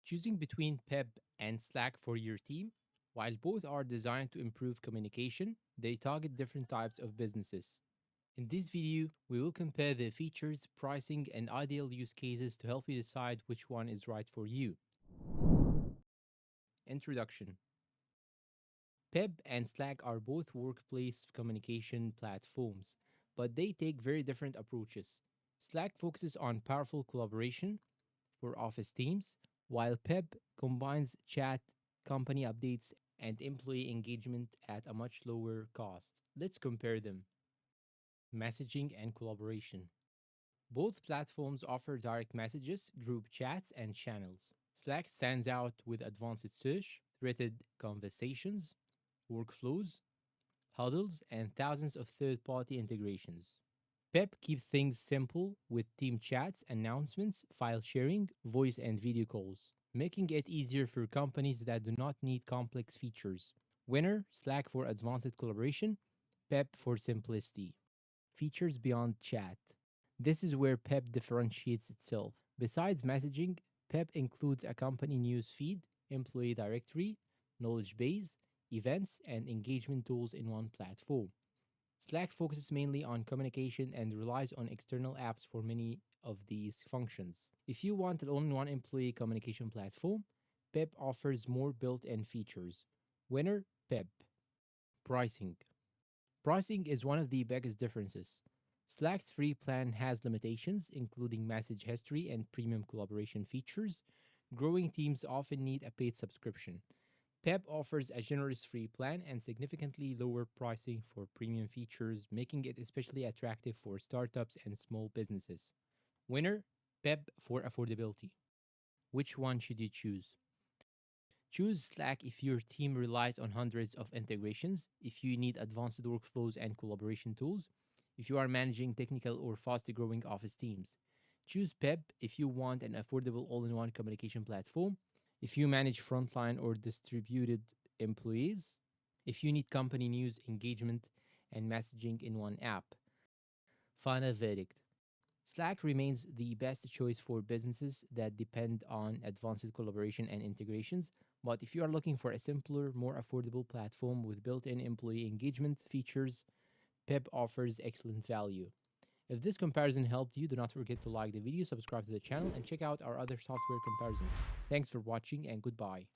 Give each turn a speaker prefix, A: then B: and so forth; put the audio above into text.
A: Choosing between Pebb and Slack for your team, while both are designed to improve communication, they target different types of businesses. In this video, we will compare the features, pricing, and ideal use cases to help you decide which one is right for you. Introduction. Pebb and Slack are both workplace communication platforms, but they take very different approaches. Slack focuses on powerful collaboration for office teams, while Pebb combines chat, company updates, and employee engagement at a much lower cost. Let's compare them. Messaging and collaboration. Both platforms offer direct messages, group chats, and channels. Slack stands out with advanced search, threaded conversations, workflows, huddles, and thousands of third party integrations. Pep keeps things simple with team chats, announcements, file sharing, voice and video calls, making it easier for companies that do not need complex features. Winner, Slack for advanced collaboration, Pep for simplicity. Features beyond chat. This is where Pep differentiates itself. Besides messaging, Pep includes a company news feed, employee directory, knowledge base, events, and engagement tools in one platform. Slack focuses mainly on communication and relies on external apps for many of these functions. If you want an all-in-one employee communication platform, Pep offers more built-in features. Winner, Pep. Pricing. Pricing is one of the biggest differences. Slack's free plan has limitations, including message history and premium collaboration features. Growing teams often need a paid subscription. Pep offers a generous free plan and significantly lower pricing for premium features, making it especially attractive for startups and small businesses. Winner, Pep for affordability. Which one should you choose? Choose Slack if your team relies on hundreds of integrations, if you need advanced workflows and collaboration tools, if you are managing technical or fast growing office teams. Choose Pep if you want an affordable all in one communication platform, if you manage frontline or distributed employees, if you need company news, engagement, and messaging in one app. Final verdict. Slack remains the best choice for businesses that depend on advanced collaboration and integrations. But if you are looking for a simpler, more affordable platform with built in employee engagement features, Pep offers excellent value. If this comparison helped you, do not forget to like the video, subscribe to the channel, and check out our other software comparisons. Thanks for watching and goodbye.